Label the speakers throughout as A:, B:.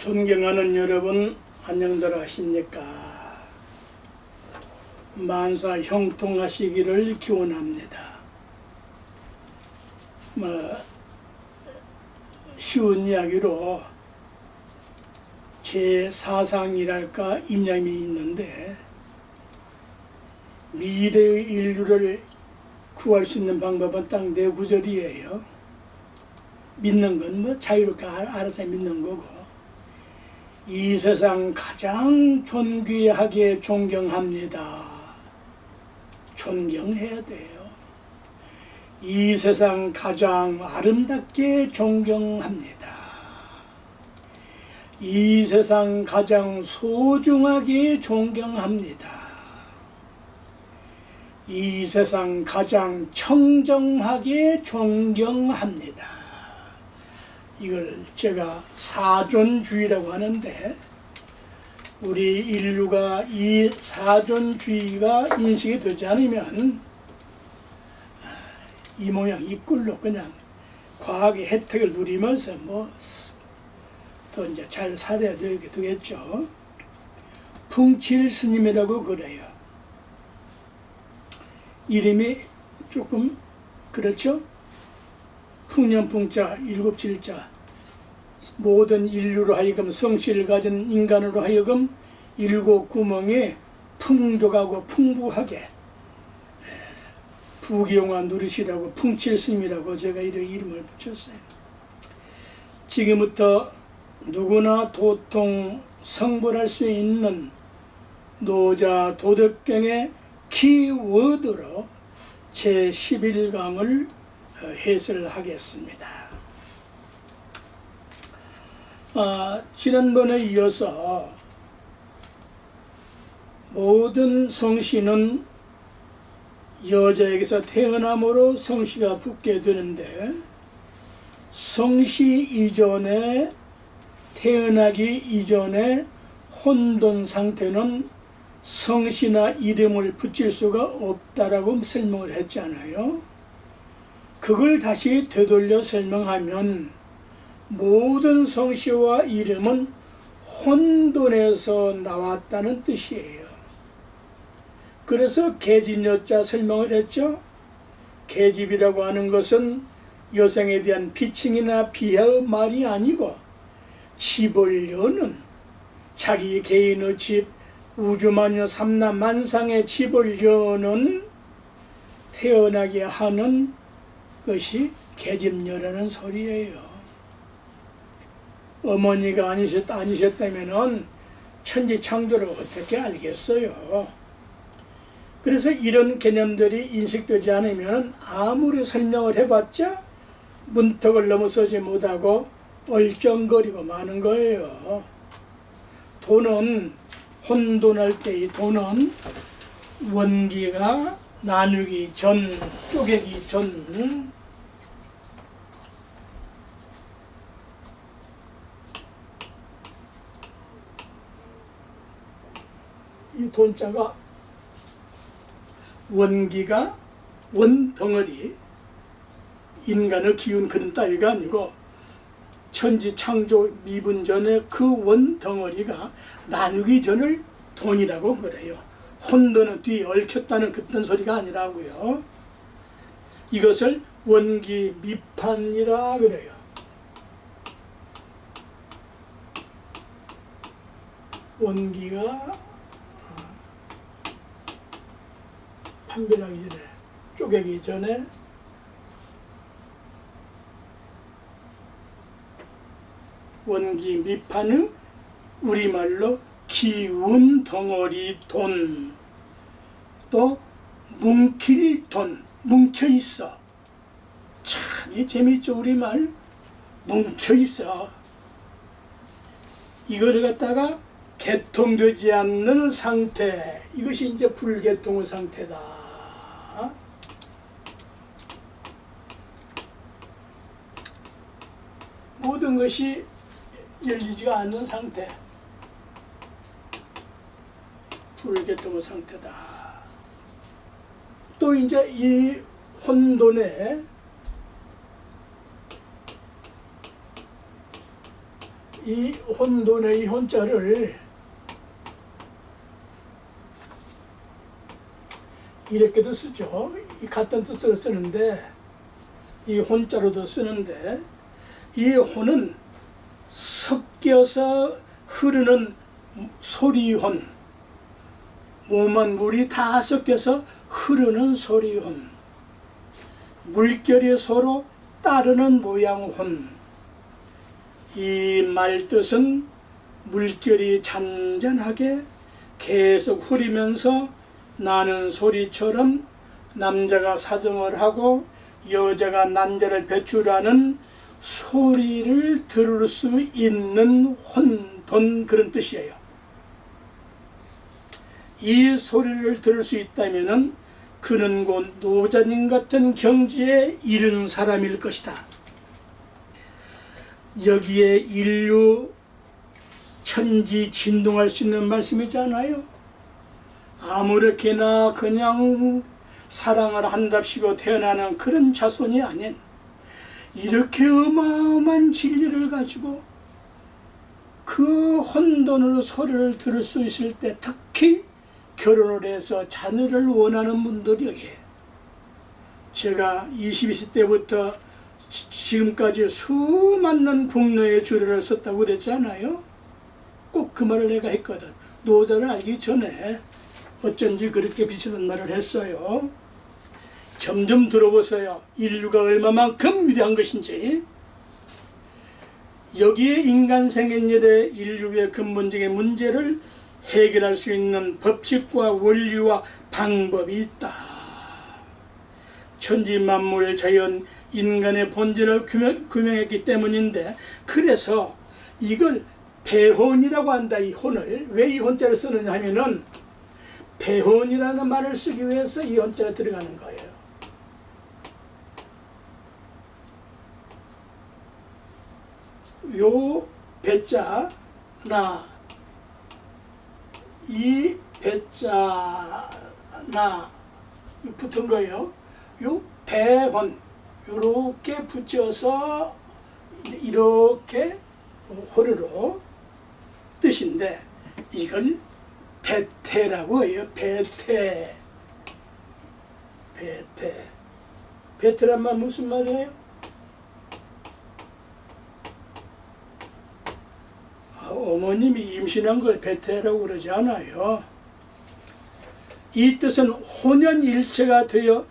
A: 존경하는 여러분, 안녕들 하십니까? 만사 형통하시기를 기원합니다. 쉬운 이야기로 제 사상이랄까 이념이 있는데, 미래의 인류를 구할 수 있는 방법은 딱 네 구절이에요. 믿는 건 자유롭게 알아서 믿는 거고, 이 세상 가장 존귀하게 존경합니다. 존경해야 돼요. 이 세상 가장 아름답게 존경합니다. 이 세상 가장 소중하게 존경합니다. 이 세상 가장 청정하게 존경합니다. 이걸 제가 사존주의라고 하는데, 우리 인류가 이 사존주의가 인식이 되지 않으면 이 모양 이 꼴로 그냥 과학의 혜택을 누리면서 더 이제 잘 살아야 되겠죠. 풍칠 스님이라고 그래요. 이름이 조금 그렇죠? 풍년풍자, 일곱칠자, 모든 인류로 하여금 성씨를 가진 인간으로 하여금 일곱 구멍에 풍족하고 풍부하게 부귀영화 누리시라고 풍칠스님이라고 제가 이름을 붙였어요. 지금부터 누구나 도통 성불할 수 있는 노자 도덕경의 키워드로 제 11강을 해설하겠습니다. 지난번에 이어서 모든 성씨는 여자에게서 태어남으로 성씨가 붙게 되는데, 성씨 이전에 태어나기 이전에 혼돈 상태는 성씨나 이름을 붙일 수가 없다라고 설명을 했잖아요. 그걸 다시 되돌려 설명하면 모든 성씨와 이름은 혼돈에서 나왔다는 뜻이에요. 그래서 계집여자 설명을 했죠. 계집이라고 하는 것은 여성에 대한 비칭이나 비하의 말이 아니고, 집을 여는 자기 개인의 집, 우주만유 삼라만상의 집을 여는 태어나게 하는 것이 계집녀라는 소리예요. 어머니가 아니셨다면 천지창조를 어떻게 알겠어요? 그래서 이런 개념들이 인식되지 않으면 아무리 설명을 해봤자 문턱을 넘어서지 못하고 얼쩡거리고 마는 거예요. 돈은, 혼돈할 때 이 돈은 원기가 나누기 전, 쪼개기 전, 이 돈자가 원기가 원덩어리, 인간의 기운 그런 따위가 아니고 천지 창조 미분 전에 그 원덩어리가 나누기 전을 돈이라고 그래요. 혼돈은 뒤에 얽혔다는 그런 소리가 아니라고요. 이것을 원기 미판이라 그래요. 원기가 판별하기 전에, 쪼개기 전에 원기 미판의 우리말로 기운 덩어리 돈, 또 뭉킬 돈, 뭉쳐있어. 참 재밌죠, 우리말. 뭉쳐있어. 이거를 갖다가 개통되지 않는 상태, 이것이 이제 불개통의 상태다. 모든 것이 열리지가 않는 상태, 불개통의 상태다. 또 이제 이 혼돈에 이 혼돈의 이 혼자를 이렇게도 쓰죠. 이 같은 뜻으로 쓰는데, 이 혼자로도 쓰는데, 이 혼은 섞여서 흐르는 소리혼, 몸은 물이 다 섞여서 흐르는 소리혼, 물결이 서로 따르는 모양혼. 이 말뜻은 물결이 잔잔하게 계속 흐르면서 나는 소리처럼 남자가 사정을 하고 여자가 난자를 배출하는 소리를 들을 수 있는 혼돈, 그런 뜻이에요. 이 소리를 들을 수 있다면 그는 곧 노자님 같은 경지에 이른 사람일 것이다. 여기에 인류 천지 진동할 수 있는 말씀이잖아요. 아무렇게나 그냥 사랑을 한답시고 태어나는 그런 자손이 아닌, 이렇게 어마어마한 진리를 가지고 그 혼돈으로 소리를 들을 수 있을 때, 특히 결혼을 해서 자녀를 원하는 분들에게, 제가 22세 때부터 지금까지 수많은 국내의 주례를 썼다고 그랬잖아요. 꼭 그 말을 내가 했거든. 노자를 알기 전에 어쩐지 그렇게 비슷한 말을 했어요. 점점 들어보세요. 인류가 얼마만큼 위대한 것인지. 여기에 인간 생긴 일에 인류의 근본적인 문제를 해결할 수 있는 법칙과 원리와 방법이 있다. 천지 만물 자연 인간의 본질을 규명했기 때문인데, 그래서 이걸 배혼이라고 한다. 이 혼을 왜 이 혼자를 쓰느냐 하면은, 배혼이라는 말을 쓰기 위해서 이 혼자가 들어가는 거예요. 요 배자나 이 배자나 붙은 거예요. 요 배혼 요렇게 붙여서 이렇게 호르로 뜻인데, 이걸 배태라고 해요. 배태란 말 무슨 말이에요? 어머님이 임신한 걸 배태라고 그러지 않아요. 이 뜻은 혼연일체가 되어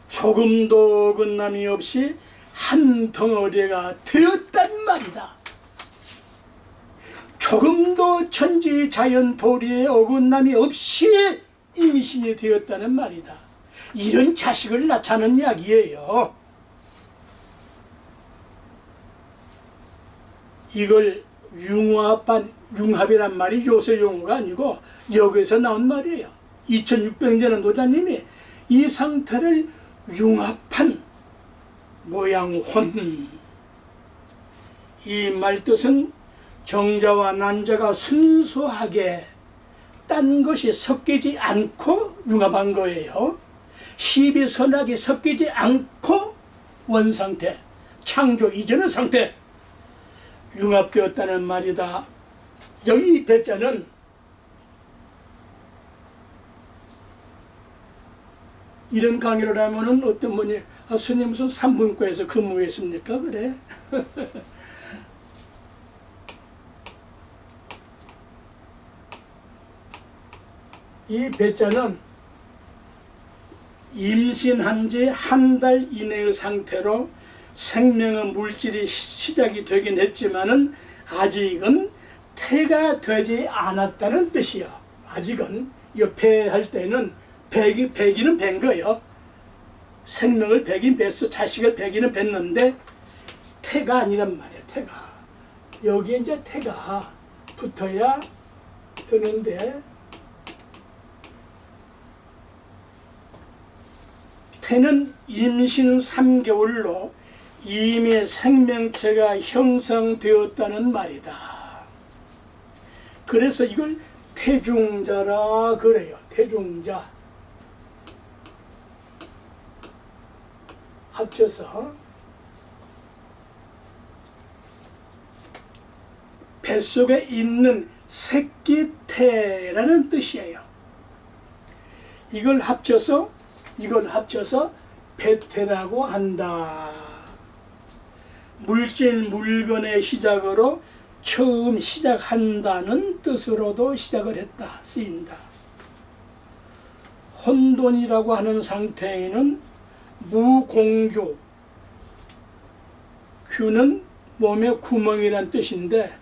A: 조금도 어긋남이 없이 한 덩어리가 되었단 말이다. 조금도 천지 자연 도리에 어긋남이 없이 임신이 되었다는 말이다. 이런 자식을 낳자는 이야기예요. 이걸 융합이란 말이 요새 용어가 아니고 여기에서 나온 말이에요. 2600년의 노자님이 이 상태를 융합한 모양혼. 이 말뜻은 정자와 난자가 순수하게 딴 것이 섞이지 않고 융합한 거예요. 시비선악이 섞이지 않고 원상태, 창조 이전의 상태 융합되었다는 말이다. 여기 배자는 이런 강의를 하면은 어떤 분이 스님 무슨 산문과에서 근무했습니까? 그래. 이 배자는 임신한 지 한 달 이내의 상태로 생명의 물질이 시작이 되긴 했지만은 아직은 태가 되지 않았다는 뜻이요. 아직은 이 배할 때는 배기는 뵌 거예요. 생명을 배긴 뵀어. 자식을 배기는 뵀는데 태가 아니란 말이야. 태가 여기에 이제 태가 붙어야 되는데, 태는 임신 3개월로 이미 생명체가 형성되었다는 말이다. 그래서 이걸 태중자라 그래요. 태중자 합쳐서 뱃속에 있는 새끼태라는 뜻이에요. 이걸 합쳐서 배태라고 한다. 물질 물건의 시작으로 처음 시작한다는 뜻으로도 시작을 했다. 쓰인다. 혼돈이라고 하는 상태에는 무공교, 규는 몸의 구멍이란 뜻인데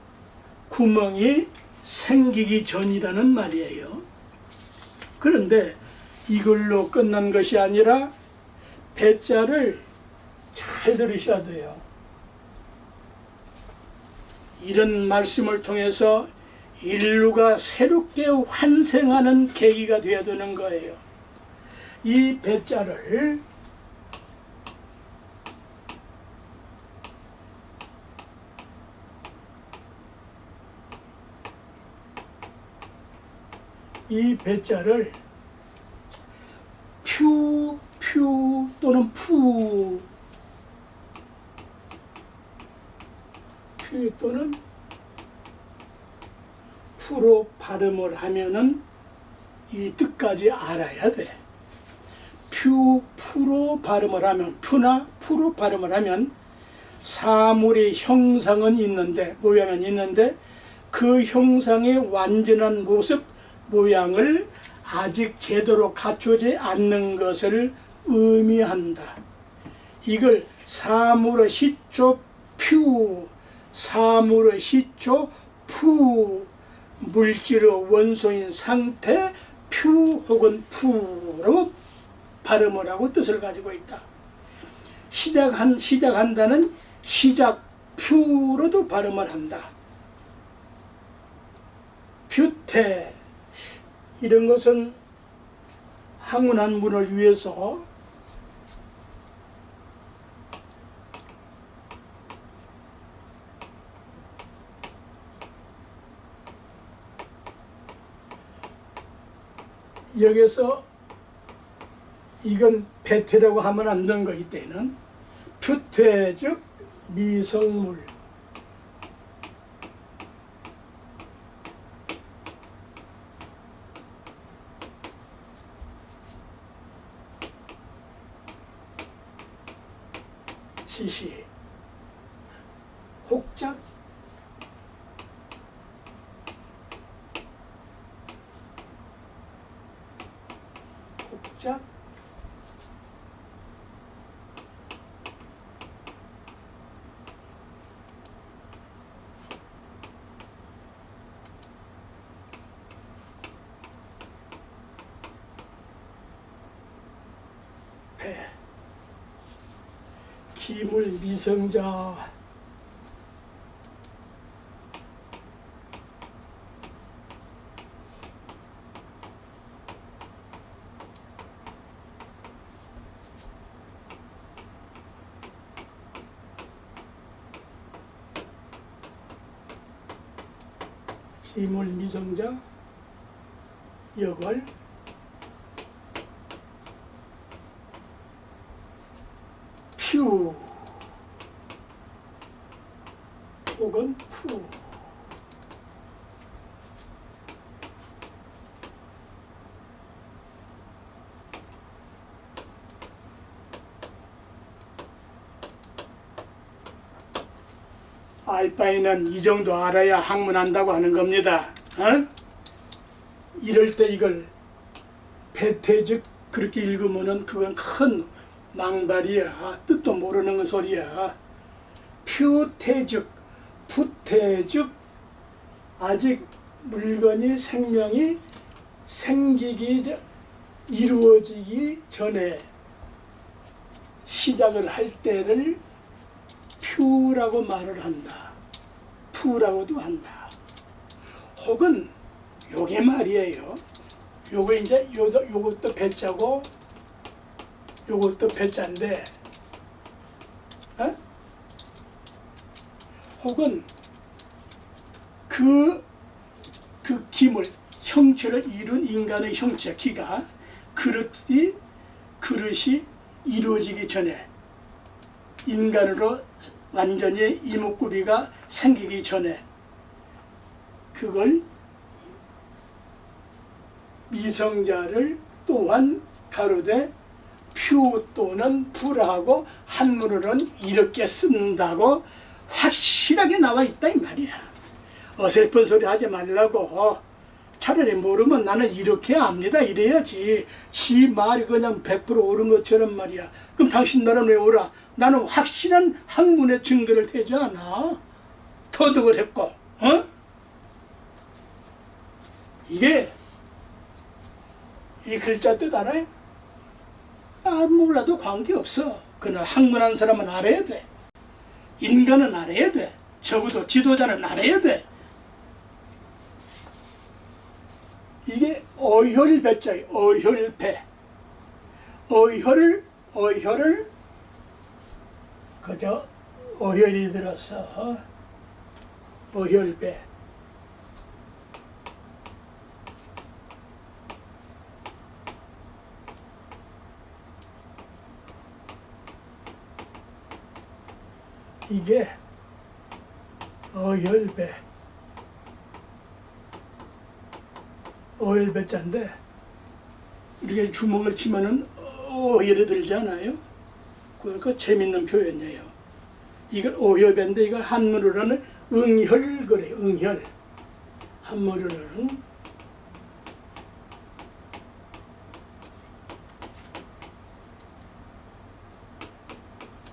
A: 구멍이 생기기 전이라는 말이에요. 그런데 이걸로 끝난 것이 아니라 배자를 잘 들으셔야 돼요. 이런 말씀을 통해서 인류가 새롭게 환생하는 계기가 되어야 되는 거예요. 이 배자를 퓨 또는 푸 또는 푸로 발음을 하면은 이 뜻까지 알아야 돼. 푸로 발음을 하면, 푸나 푸로 발음을 하면 사물의 형상은 있는데, 모양은 있는데 그 형상의 완전한 모습, 모양을 아직 제대로 갖추지 않는 것을 의미한다. 이걸 사물의 시초 퓨, 사물의 시초 푸, 물질의 원소인 상태 퓨 혹은 푸라고 발음을 하고 뜻을 가지고 있다. 시작한다는 시작 퓨로도 발음을 한다. 퓨태, 이런 것은 항문한 문을 위해서 여기서 이건 배태라고 하면 안 되는 거기 때는 퓨태 즉 미성물, 지시, 혹작, 배, 기물 미성자, 기물 미성자, 역을 퓨 혹은 푸, 알바이는 이 정도 알아야 학문한다고 하는 겁니다. 이럴 때 이걸 배태즉 그렇게 읽으면은 그건 큰 망발이야. 뜻도 모르는 소리야. 퓨태즉, 푸태즉, 아직 물건이 생명이 이루어지기 전에 시작을 할 때를 퓨라고 말을 한다. 푸라고도 한다. 혹은 요게 말이에요. 요거 이제 요것도 배자고 요것도 배자인데, 혹은 그 기물, 형체를 이룬 인간의 형체, 기가 그릇이 이루어지기 전에, 인간으로 완전히 이목구비가 생기기 전에 그걸 미성자를 또한 가로되 퓨 또는 불하고 한문으로는 이렇게 쓴다고 확실하게 나와 있다 이 말이야. 어설픈 소리 하지 말라고. 차라리 모르면 나는 이렇게 압니다 이래야지. 지 말이 그냥 100% 옳은 것처럼 말이야. 그럼 당신 말은 왜 옳아? 나는 확실한 학문의 증거를 대지 않아. 터득을 했고, 이게 이 글자 뜻 알아요? 몰라도 관계없어. 그러나 학문한 사람은 알아야 돼. 인간은 알아야 돼. 적어도 지도자는 알아야 돼. 이게 어혈배자예요. 어혈배. 어혈을 그저 어혈이 들어서 어혈배. 이게 어혈배. 어혈배자인데 이렇게 주먹을 치면은 어혈이 들지 않아요? 그 재밌는 표현이에요. 이걸 어혈배인데 이걸 한문으로는 응혈 그래요. 응혈. 한문으로는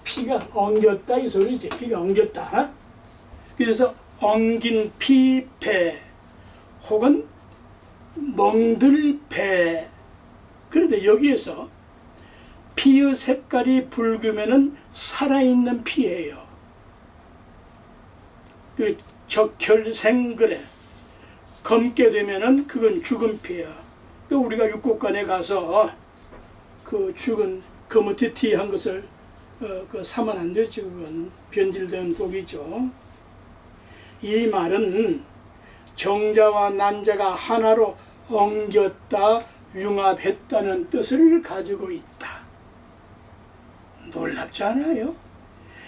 A: 피가 엉겼다 이 소리지. 피가 엉겼다. 그래서 엉긴 피, 배 혹은 멍들 배. 그런데 여기에서 피의 색깔이 붉으면은 살아있는 피예요. 그 적혈생 그래. 검게 되면은 그건 죽은 피야. 그 우리가 육국간에 가서 그 죽은 거무튀튀한 것을 그 사면 안 되지. 그건 변질된 고기죠. 이 말은 정자와 난자가 하나로 엉겼다, 융합했다는 뜻을 가지고 있다. 놀랍지 않아요?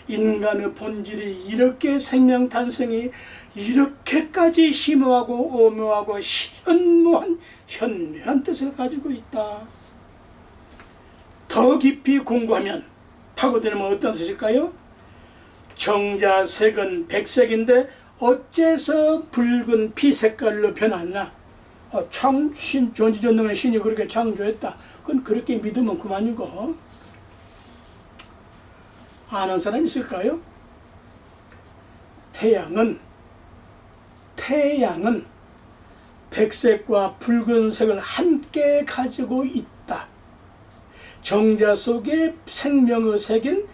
A: 인간의 본질이 이렇게 생명 탄생이 이렇게까지 심오하고 오묘하고 현묘한 뜻을 가지고 있다. 더 깊이 공부하면 파고들면 어떤 뜻일까요? 정자색은 백색인데 어째서 붉은 피 색깔로 변했나? 전지전능한 신이 그렇게 창조했다. 그건 그렇게 믿으면 그만이고. 아는 사람 있을까요? 태양은 백색과 붉은색을 함께 가지고 있다. 정자 속에 생명의 색인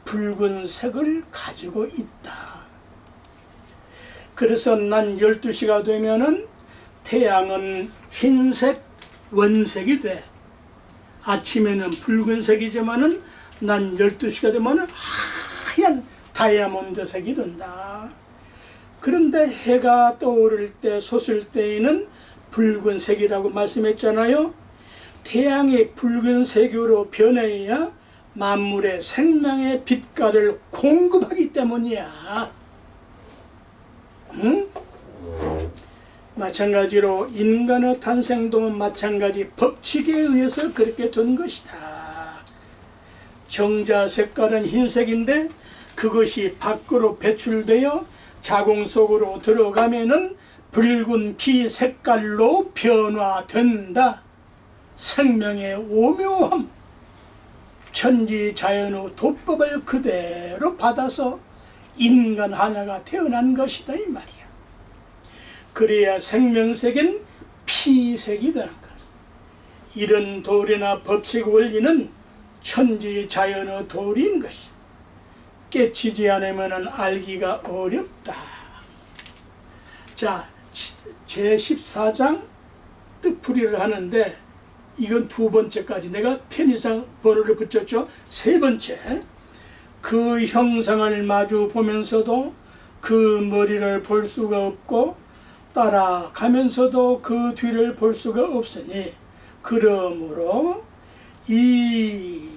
A: 붉은색을 가지고 있다. 그래서 난 12시가 되면은 태양은 흰색 원색이 돼. 아침에는 붉은색이지만은 난 12시가 되면은 하얀 다이아몬드색이 된다. 그런데 해가 떠오를 때 솟을 때에는 붉은색이라고 말씀했잖아요. 태양이 붉은색으로 변해야 만물의 생명의 빛깔을 공급하기 때문이야. 응? 마찬가지로 인간의 탄생도 마찬가지 법칙에 의해서 그렇게 된 것이다. 정자 색깔은 흰색인데 그것이 밖으로 배출되어 자궁 속으로 들어가면은 붉은 피 색깔로 변화된다. 생명의 오묘함, 천지자연의 도법을 그대로 받아서 인간 하나가 태어난 것이다 이 말이야. 그래야 생명색인 피색이 되는 거야. 이런 도리나 법칙 원리는 천지자연의 도리인 것이야. 깨치지 않으면 알기가 어렵다. 자, 제14장 뜻풀이를 하는데 이건 두 번째까지 내가 편의상 번호를 붙였죠. 세 번째, 그 형상을 마주 보면서도 그 머리를 볼 수가 없고 따라가면서도 그 뒤를 볼 수가 없으니 그러므로 이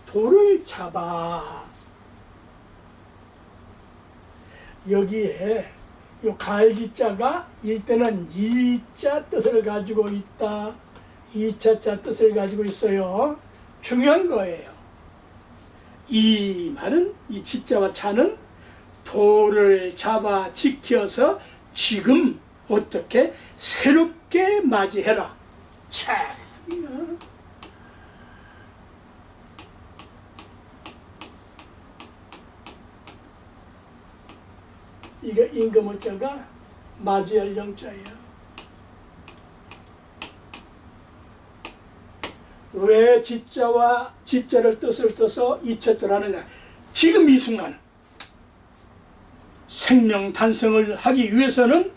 A: 돌을 잡아. 여기에 요 갈기자가 이때는 이자 뜻을 가지고 있다. 이차자 뜻을 가지고 있어요. 중요한 거예요. 이 말은 이 지자와 자는 도를 잡아 지켜서 지금 어떻게 새롭게 맞이해라. 참. 이게 임금어자가 맞이할 영자예요. 왜 지자와 지자를 뜻을 떠서 이차자를 하느냐. 지금 이 순간 생명 탄생을 하기 위해서는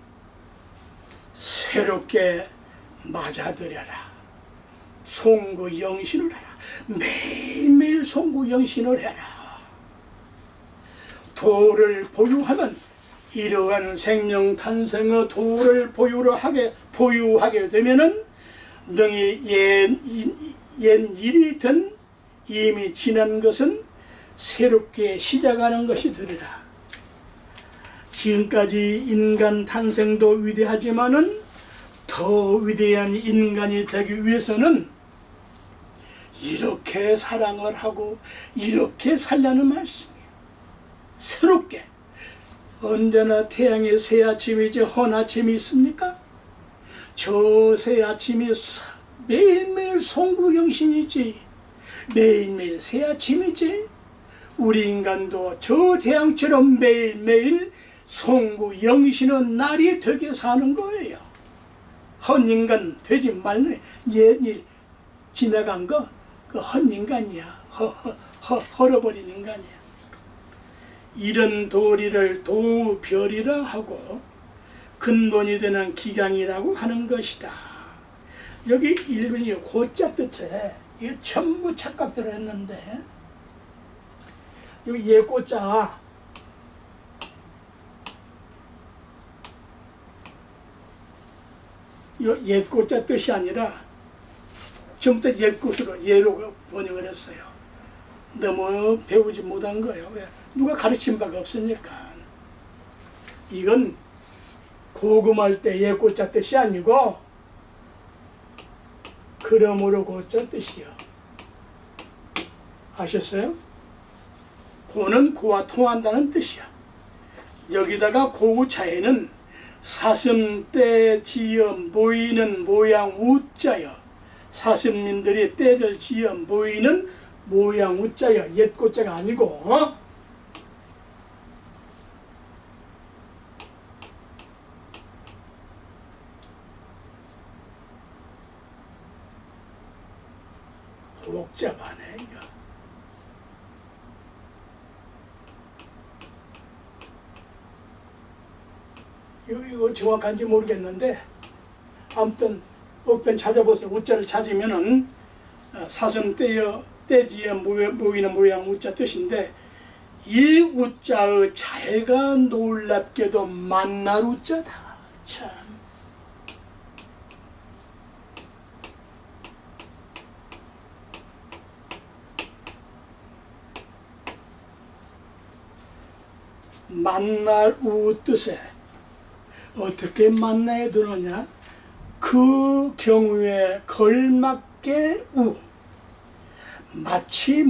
A: 새롭게 맞아들여라. 송구 영신을 해라. 매일매일 송구 영신을 해라. 도를 보유하면 이러한 생명 탄생의 도를 보유하게 되면은 능히 옛 일이든 이미 지난 것은 새롭게 시작하는 것이 되리라. 지금까지 인간 탄생도 위대하지만은 더 위대한 인간이 되기 위해서는 이렇게 사랑을 하고 이렇게 살라는 말씀이에요. 새롭게. 언제나 태양의 새 아침이지 헌 아침이 있습니까? 저 새 아침이 매일매일 송구영신이지. 매일매일 새 아침이지. 우리 인간도 저 태양처럼 매일매일 송구영신의 날이 되게 사는 거예요. 헌 인간 되지 말래. 옛일 지나간 거 그 헌 인간이야. 헐어버린 인간이야. 이런 도리를 도별이라 하고 근본이 되는 기강이라고 하는 것이다. 여기 일본이 고자 뜻에 이게 전부 착각들을 했는데 여기 예고자 옛고자 뜻이 아니라 전부 다 옛것으로 예로 번역을 했어요. 너무 배우지 못한 거예요. 왜? 누가 가르친 바가 없으니까. 이건 고금할 때 옛고자 뜻이 아니고 그러므로 고자 뜻이요. 아셨어요? 고는 고와 통한다는 뜻이야. 여기다가 고우자에는 사슴때 지어 모이는 모양 우자여. 사슴민들이 때를 지어 모이는 모양 우자여. 옛고자가 아니고 복잡하네 이거. 이거 정확한지 모르겠는데 아무튼 어떤 찾아보세요. 우자를 찾으면은 사슴 떼지에 모이는 모양 우자 뜻인데 이 우자의 자해가 놀랍게도 만날 우자다. 참. 만날 우 뜻에 어떻게 만나야 되느냐? 그 경우에 걸맞게 우 마치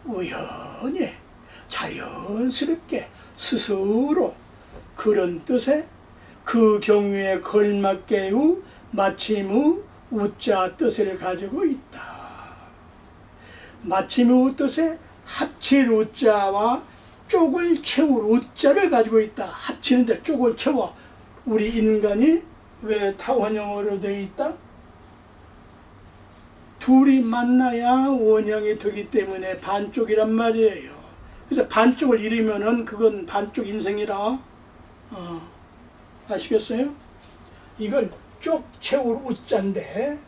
A: 우연히 자연스럽게 스스로 그런 뜻에 그 경우에 걸맞게 우 마침 우자 뜻을 가지고 있다. 마침 우 뜻에 합칠 우자와 쪽을 채울 우자를 가지고 있다. 합치는데 쪽을 채워. 우리 인간이 왜 타원형으로 되어 있다? 둘이 만나야 원형이 되기 때문에 반쪽이란 말이에요. 그래서 반쪽을 잃으면은 그건 반쪽 인생이라. 아시겠어요? 이걸 쪽 채울 우자인데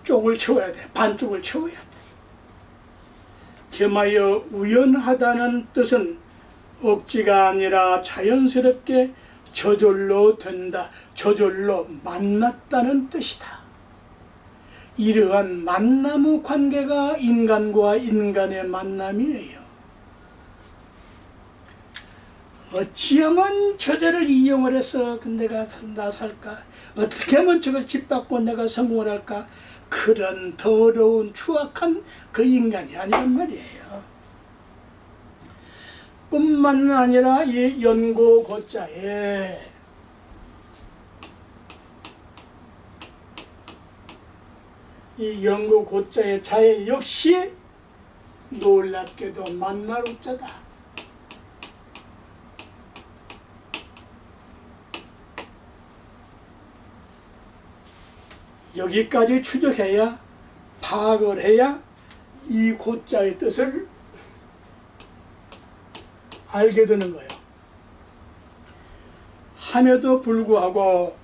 A: 쪽을 채워야 돼. 반쪽을 채워야 돼. 겸하여 우연하다는 뜻은 억지가 아니라 자연스럽게 저절로 된다. 저절로 만났다는 뜻이다. 이러한 만남의 관계가 인간과 인간의 만남이에요. 어찌하면 저절을 이용을 해서 내가 나 살까? 어떻게 하면 저걸 짓밟고 내가 성공을 할까? 그런 더러운 추악한 그 인간이 아니란 말이에요. 뿐만 아니라 이 연고 고자에 이 연고 고자의 자에 역시 놀랍게도 만날 우자다. 여기까지 추적해야 파악을 해야 이 고자의 뜻을 알게 되는 거예요. 함에도 불구하고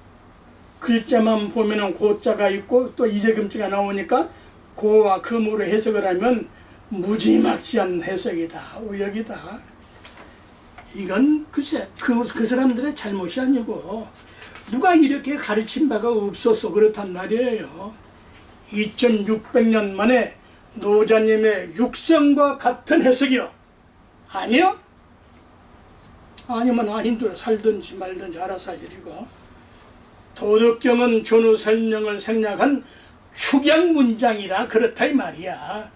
A: 글자만 보면은 고자가 있고 또 이재금자가 나오니까 고와 금으로 해석을 하면 무지막지한 해석이다, 우역이다. 이건 글쎄 그 사람들의 잘못이 아니고 누가 이렇게 가르친 바가 없어서 그렇단 말이에요. 2600년 만에 노자님의 육성과 같은 해석이요? 아니요? 아니면 아닌대로 살든지 말든지 알아서 할 일이고, 도덕경은 전후 설명을 생략한 축약 문장이라 그렇다 이 말이야.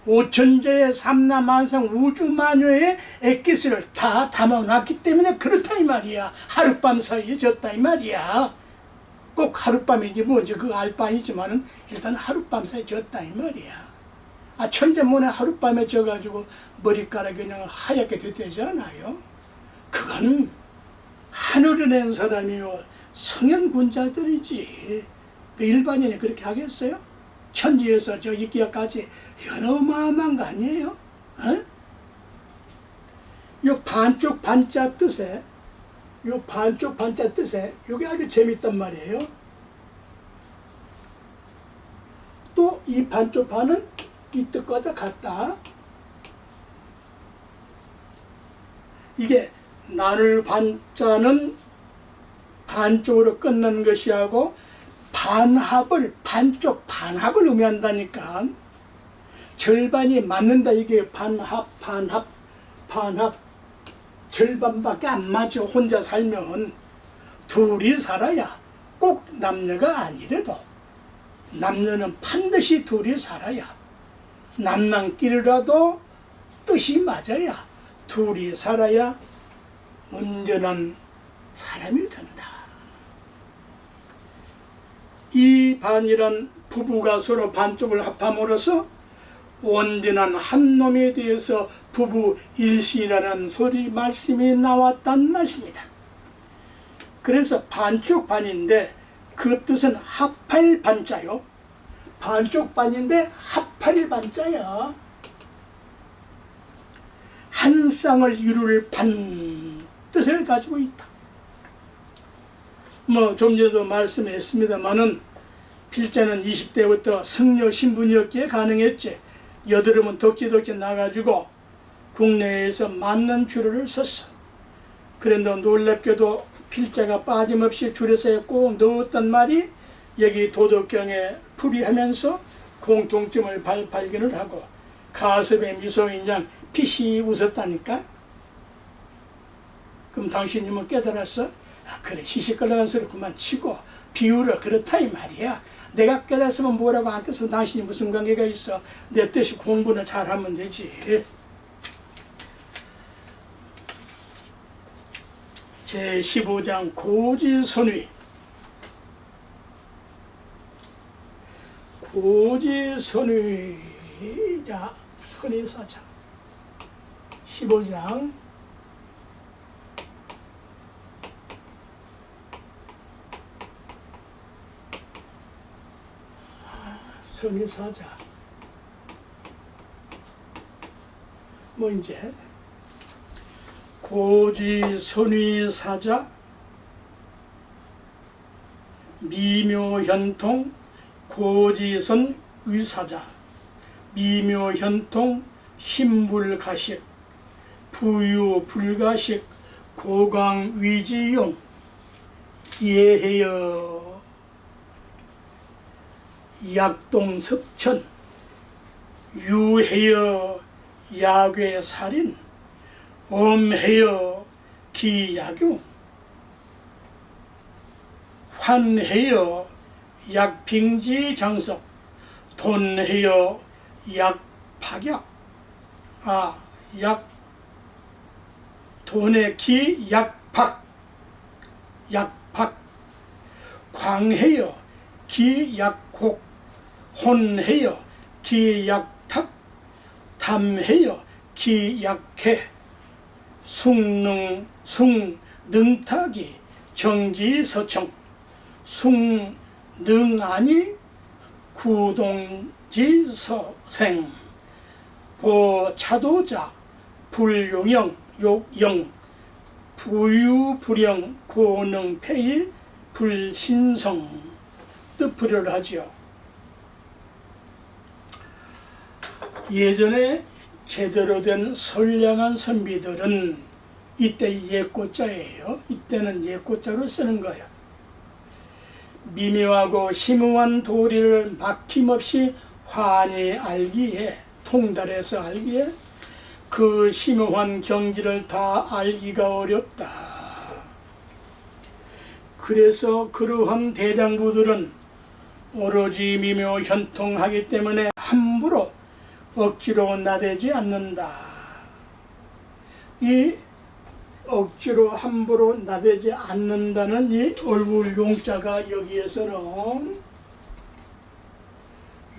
A: 오천제의 삼라만상 우주만유의 액기스를 다 담아놨기 때문에 그렇다 이 말이야. 하룻밤 사이에 졌다 이 말이야. 꼭 하룻밤이지 뭔지 그거 알 바이지만은 일단 하룻밤 사이에 졌다 이 말이야. 아, 천재문에 하룻밤에 져가지고 머리카락이 그냥 하얗게 되지 않아요? 그건 하늘을 낸 사람이요 성현군자들이지 일반인이 그렇게 하겠어요? 천지에서 저 이기까지 어마어마한 거 아니에요? 어? 요 반쪽 반자 뜻에 요 반쪽 반자 뜻에 요게 아주 재밌단 말이에요. 또 이 반쪽 반은 이 뜻과 같다. 이게 나눌 반자는 반쪽으로 끝난 것이 하고 반합을 반쪽 반합을 의미한다니까. 절반이 맞는다 이게 반합 절반밖에 안 맞아. 혼자 살면 둘이 살아야 꼭 남녀가 아니래도 남녀는 반드시 둘이 살아야 남남끼리라도 뜻이 맞아야 둘이 살아야 온전한 사람이 된다. 이 반이란 부부가 서로 반쪽을 합함으로써 온전한 한 놈에 대해서 부부 일신이라는 소리 말씀이 나왔단 말씀이다. 그래서 반쪽 반인데 그 뜻은 합할 반자요. 반쪽 반인데 합할 반자야. 한 쌍을 이룰 반 뜻을 가지고 있다. 뭐 좀 전에도 말씀했습니다마는 필자는 20대부터 승려 신분이었기에 가능했지. 여드름은 덕지덕지 나가지고 국내에서 맞는 주류를 썼어. 그런데 놀랍게도 필자가 빠짐없이 줄에서 꼭 넣었던 말이 여기 도덕경에 풀이하면서 공통점을 발견을 하고 가슴에 미소인장 피시 웃었다니까. 그럼 당신님은 깨달았어? 아, 그래 시시껄렁한 소리 그만 치고 비우러 그렇다 이 말이야. 내가 깨달았으면 뭐라고 안 깨달았으면 당신이 무슨 관계가 있어. 내 뜻이 공부는 잘하면 되지. 제15장 고지선위. 고지선위. 자, 선위사장 15장 선위사자. 뭐 이제 고지선위사자 미묘현통 고지선 위사자 미묘현통 신불가식 부유불가식 고강위지용 예해여 약동석천 유해여 야괴살인 엄해여 기약용 환해여 약빙지장석 돈해여 약박약 돈의 기 약박 광해여 기 약곡 혼해여 기 약탁 담해여 기 약해 숭능타기 정지서청 숭능아니 구동지서생 보차도자 불용영 욕영 부유불영 고능패의 불신성 뜻풀이를 하지요. 예전에 제대로 된 선량한 선비들은 이때 예꼬자예요. 이때는 예꼬자로 쓰는 거예요. 미묘하고 심오한 도리를 막힘없이 환히 알기에 통달해서 알기에 그 심오한 경지를 다 알기가 어렵다. 그래서 그러한 대장부들은 오로지 미묘 현통하기 때문에 함부로 억지로 나대지 않는다. 이 억지로 함부로 나대지 않는다는 이 얼굴 용자가 여기에서는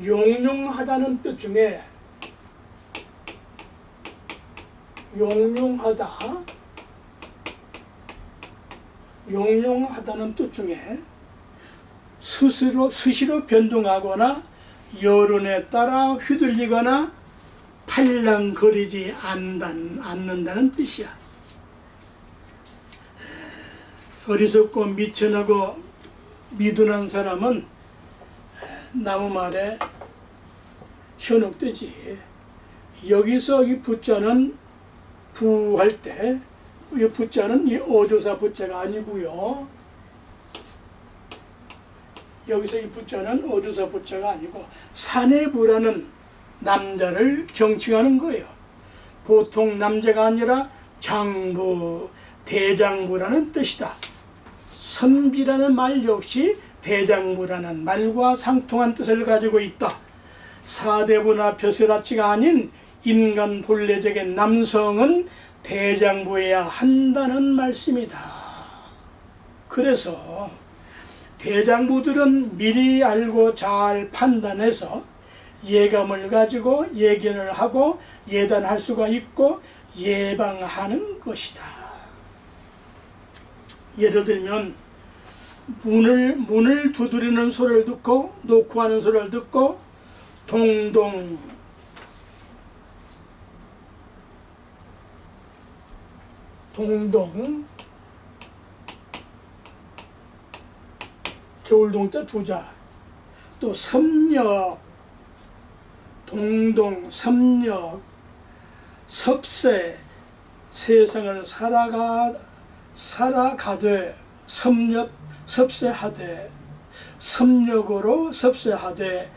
A: 용용하다는 뜻 중에 용용하다는 뜻 중에 수시로 변동하거나 여론에 따라 휘둘리거나 팔랑거리지 않는다는 뜻이야. 어리석고 미천하고 미둔한 사람은 나무 말에 현혹되지. 여기서 이 부자는 부할 때 이 부자는 이 어조사 부자가 아니고요. 여기서 이 부자는 어조사 부자가 아니고 사내부라는 남자를 경칭하는 거예요. 보통 남자가 아니라 장부, 대장부라는 뜻이다. 선비라는 말 역시 대장부라는 말과 상통한 뜻을 가지고 있다. 사대부나 벼슬아치가 아닌 인간 본래적인 남성은 대장부해야 한다는 말씀이다. 그래서 대장부들은 미리 알고 잘 판단해서 예감을 가지고 예견을 하고 예단할 수가 있고 예방하는 것이다. 예를 들면 문을 두드리는 소리를 듣고 놓고 하는 소리를 듣고 동동 겨울동자 두자 또 섭력 동동 섭력 섭세 세상을 살아가되 섭세하되 섭력으로 섭세하되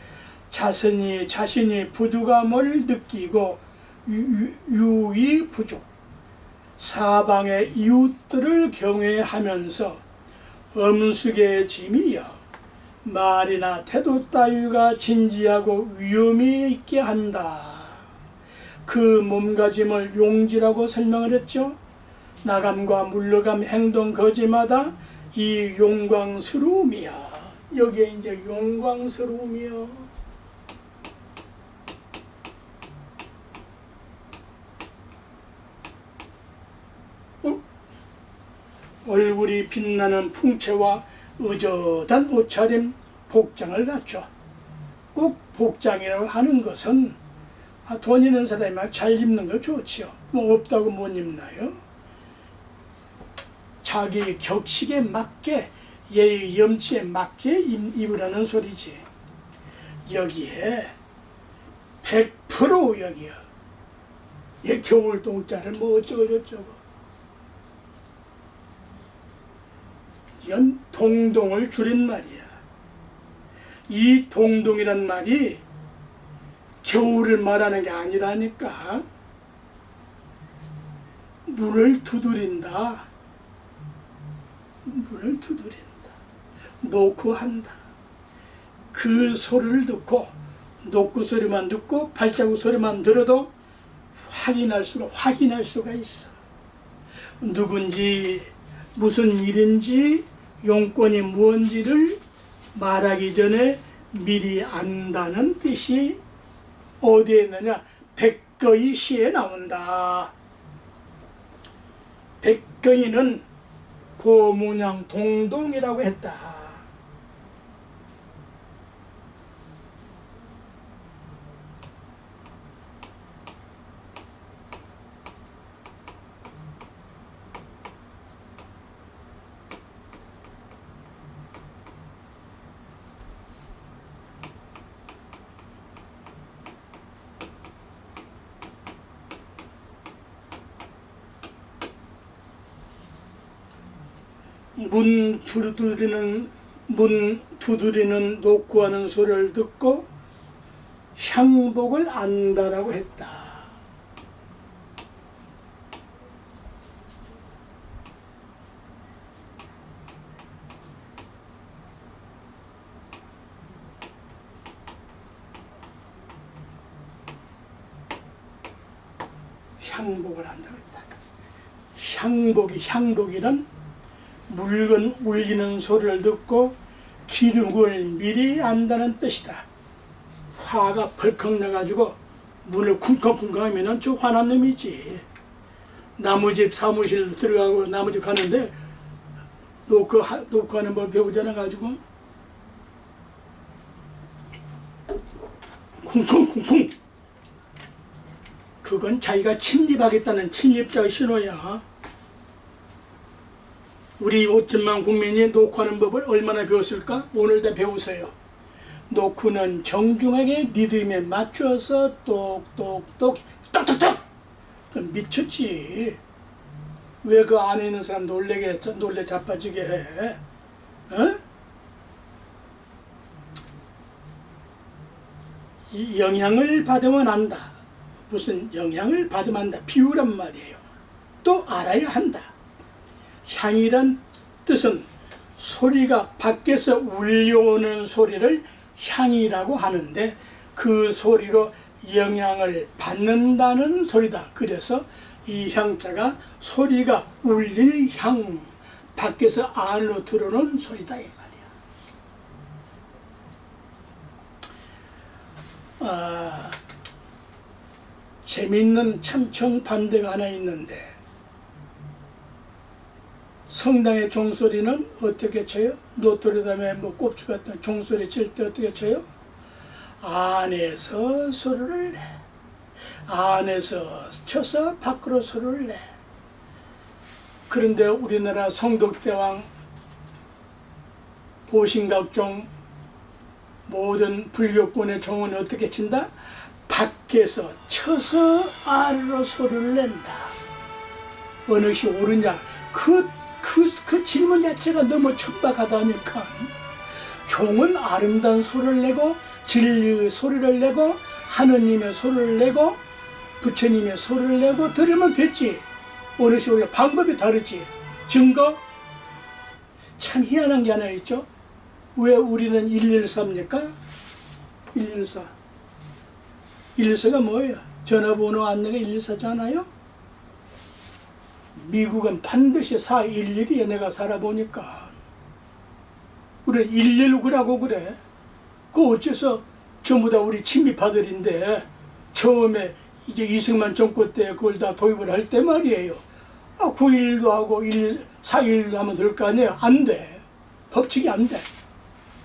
A: 자신이 부족함을 느끼고 유의 부족 사방의 이웃들을 경외하면서 엄숙의 짐이여 말이나 태도 따위가 진지하고 위험이 있게 한다. 그 몸가짐을 용지라고 설명을 했죠. 나감과 물러감 행동 거지마다 이 용광스러움이야. 여기에 이제 용광스러움이요. 얼굴이 빛나는 풍채와 의젓한 옷차림, 복장을 갖춰. 꼭 복장이라고 하는 것은 돈 있는 사람이 잘 입는 거 좋지요. 뭐 없다고 못 입나요? 자기 격식에 맞게 예의 염치에 맞게 입으라는 소리지. 여기에 100% 여기요. 얘 겨울동자를 뭐 어쩌고 저쩌고. 이건 동동을 줄인 말이야. 이 동동이란 말이 겨울을 말하는 게 아니라니까. 문을 두드린다. 문을 두드린다. 놓고 한다. 그 소리를 듣고, 놓고 소리만 듣고 발자국 소리만 들어도 확인할 수가 있어. 누군지 무슨 일인지 용건이 무언지를 말하기 전에 미리 안다는 뜻이 어디에 있느냐? 백거이 시에 나온다. 백거이는 고문양 동동이라고 했다. 문 두드리는 놓고 하는 소리를 듣고 향복을 안다라고 했다. 향복을 안다고 했다. 향복이란 물건 울리는 소리를 듣고 기륙을 미리 안다는 뜻이다. 화가 벌컥 나가지고 문을 쿵쾅쿵쾅 하면은 저 화난 놈이지. 나무집 사무실 들어가고 나무집 가는데 놓고 하는 걸 배우잖아 가지고 쿵쿵쿵쿵. 그건 자기가 침입하겠다는 침입자의 신호야. 우리 5천만 국민이 녹화하는 법을 얼마나 배웠을까? 오늘 다 배우세요. 녹화는 정중하게 리듬에 맞춰서 똑똑똑 딱딱딱. 미쳤지. 왜 그 안에 있는 사람 놀래 자빠지게 해? 어? 이 영향을 받으면 안다. 무슨 영향을 받으면 안다. 비유란 말이에요. 또 알아야 한다. 향이란 뜻은 소리가 밖에서 울려오는 소리를 향이라고 하는데 그 소리로 영향을 받는다는 소리다. 그래서 이 향자가 소리가 울릴 향, 밖에서 안으로 들어오는 소리다 이 말이야. 재미있는 참 정반대가 하나 있는데 성당의 종소리는 어떻게 쳐요? 노트르담에 꼽주 같은 종소리 칠 때 어떻게 쳐요? 안에서 소리를 내. 안에서 쳐서 밖으로 소리를 내. 그런데 우리나라 성덕대왕, 보신각종 모든 불교권의 종은 어떻게 친다? 밖에서 쳐서 안으로 소리를 낸다. 어느 것이 옳으냐? 그 질문 자체가 너무 천박하다니까. 종은 아름다운 소리를 내고 진리의 소리를 내고 하느님의 소리를 내고 부처님의 소리를 내고 들으면 됐지. 어느 것이 옳으냐? 방법이 다르지. 증거? 참 희한한 게 하나 있죠. 왜 우리는 114입니까? 114. 114가 뭐예요? 전화번호 안내가 114잖아요. 미국은 반드시 411이야. 내가 살아보니까. 우리는 119라고 그래. 그 어째서 전부 다 우리 친미파들인데 처음에 이제 이승만 정권 때 그걸 다 도입을 할 때 말이에요. 911도 하고 411도 하면 될 거 아니에요. 안 돼. 법칙이 안 돼.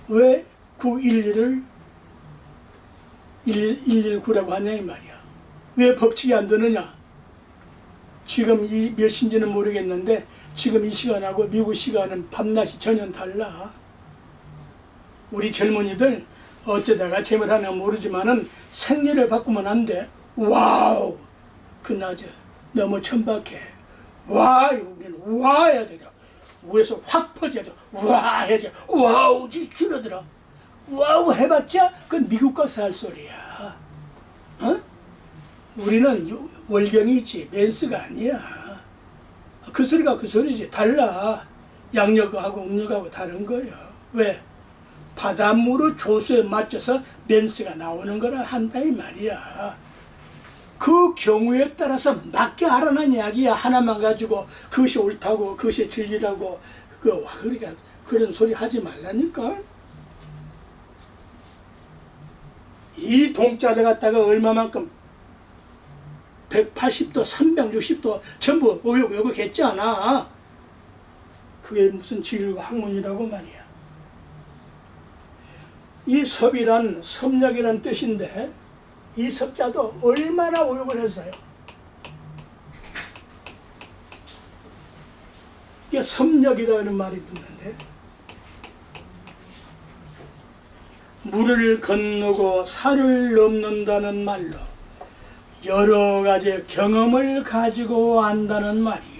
A: 왜 911을 119라고 하냐 이 말이야. 왜 법칙이 안 되느냐? 지금 이 몇 시인지는 모르겠는데 지금 이 시간하고 미국 시간은 밤낮이 전혀 달라. 우리 젊은이들 어쩌다가 재물하나 모르지만은 생리를 바꾸면 안 돼. 와우! 그나저 너무 천박해. 와! 여기는 와야 되려. 위에서 확 퍼져야 돼. 우와 해야지. 와우 줄어들어. 와우 해봤자 그건 미국 가서 할 소리야. 어? 우리는 월경이지 맨스가 아니야. 그 소리가 그 소리지. 달라. 양력하고 음력하고 다른 거예요. 왜? 바닷물의 조수에 맞춰서 맨스가 나오는 거라 한다 이 말이야. 그 경우에 따라서 맞게 하라는 이야기야. 하나만 가지고 그것이 옳다고 그것이 진리라고 그러니까 그런 소리 하지 말라니까. 이 동자를 갖다가 얼마만큼 180도 360도 전부 요거 했지 않아. 그게 무슨 진리고 학문이라고 말이야. 이 섭이란 섭력이란 뜻인데 이 섭자도 얼마나 오역을 했어요. 이게 섭력이라는 말이 붙는데 물을 건너고 산을 넘는다는 말로 여러 가지 경험을 가지고 안다는 말이요.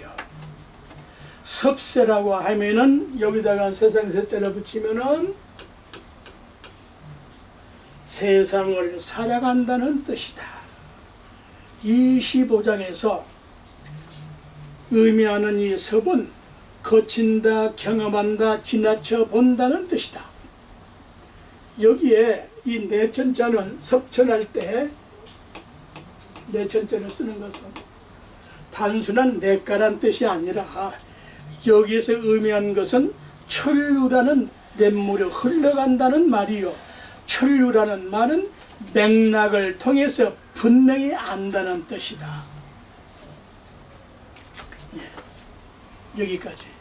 A: 섭세라고 하면은 여기다가 세상 섭자를 붙이면은 세상을 살아간다는 뜻이다. 25장에서 의미하는 이 섭은 거친다, 경험한다, 지나쳐 본다는 뜻이다. 여기에 이 내천자는 섭천할 때 내천자를 쓰는 것은 단순한 내가란 뜻이 아니라 여기에서 의미한 것은 천류라는 냇물이 흘러간다는 말이요. 천류라는 말은 맥락을 통해서 분명히 안다는 뜻이다. 예, 여기까지.